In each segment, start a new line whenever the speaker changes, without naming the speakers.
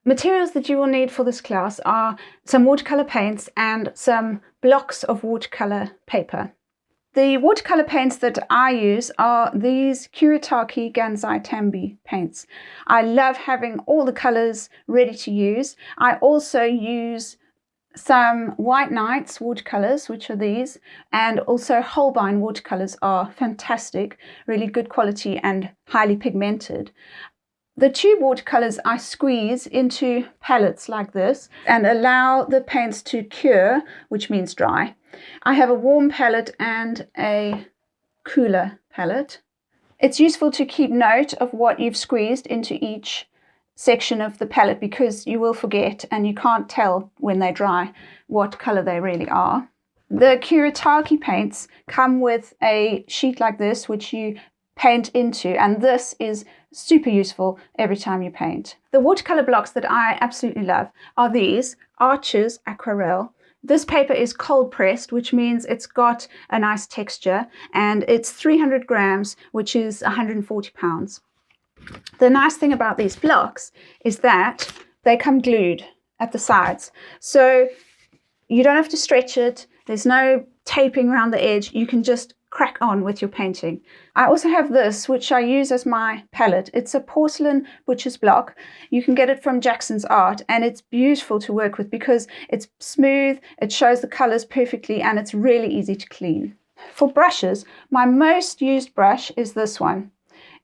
Materials that you will need for this class are some watercolor paints and some blocks of watercolor paper. The watercolor paints that I use are these Kuretake Gansai Tambi paints. I love having all the colors ready to use. I also use some White Nights watercolors, which are these, and also Holbein watercolors are fantastic, really good quality and highly pigmented. The tube watercolors I squeeze into palettes like this and allow the paints to cure, which means dry. I have a warm palette and a cooler palette. It's useful to keep note of what you've squeezed into each section of the palette because you will forget and you can't tell when they dry what color they really are. The Kuretake paints come with a sheet like this which you paint into, and this is super useful every time you paint. The watercolor blocks that I absolutely love are these Arches Aquarelle. This paper is cold pressed, which means it's got a nice texture, and it's 300 grams, which is 140 pounds. The nice thing about these blocks is that they come glued at the sides, so you don't have to stretch it. There's no taping around the edge. You can just crack on with your painting. I also have this, which I use as my palette. It's a porcelain butcher's block. You can get it from Jackson's Art, and it's beautiful to work with because it's smooth, it shows the colors perfectly, and it's really easy to clean. For brushes, my most used brush is this one.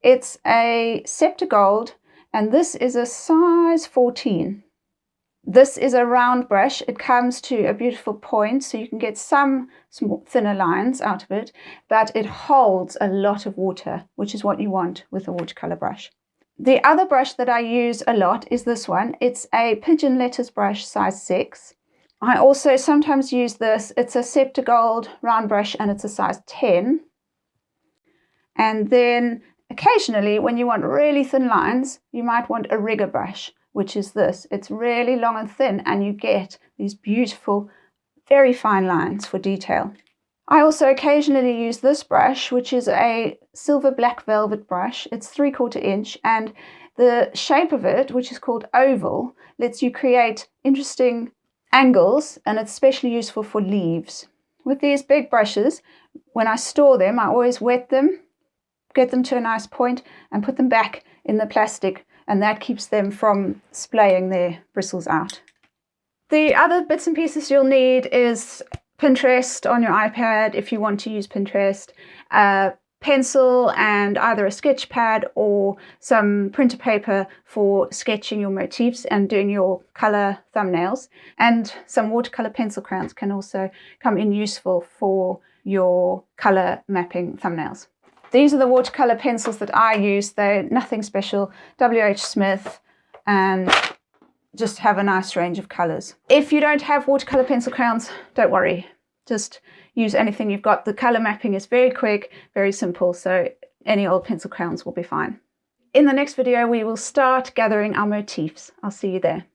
It's a Scepter Gold, and this is a size 14. This is a round brush. It comes to a beautiful point, so you can get some thinner lines out of it, but it holds a lot of water, which is what you want with a watercolor brush. The other brush that I use a lot is this one. It's a Pigeon Lettuce brush, size 6. I also sometimes use this. It's a Scepter Gold round brush, and it's a size 10. And then occasionally, when you want really thin lines, you might want a rigger brush, which is this. It's really long and thin, and you get these beautiful, very fine lines for detail. I also occasionally use this brush, which is a silver black velvet brush. It's 3/4 inch, and the shape of it, which is called oval, lets you create interesting angles, and it's especially useful for leaves. With these big brushes, when I store them, I always wet them, get them to a nice point, and put them back in the plastic, and that keeps them from splaying their bristles out. The other bits and pieces you'll need is Pinterest on your iPad if you want to use Pinterest, a pencil and either a sketch pad or some printer paper for sketching your motifs and doing your color thumbnails, and some watercolor pencil crayons can also come in useful for your color mapping thumbnails. These are the watercolor pencils that I use. They're nothing special, WH Smith, and just have a nice range of colors. If you don't have watercolor pencil crayons, don't worry. Just use anything you've got. The color mapping is very quick, very simple, so any old pencil crayons will be fine. In the next video, we will start gathering our motifs. I'll see you there.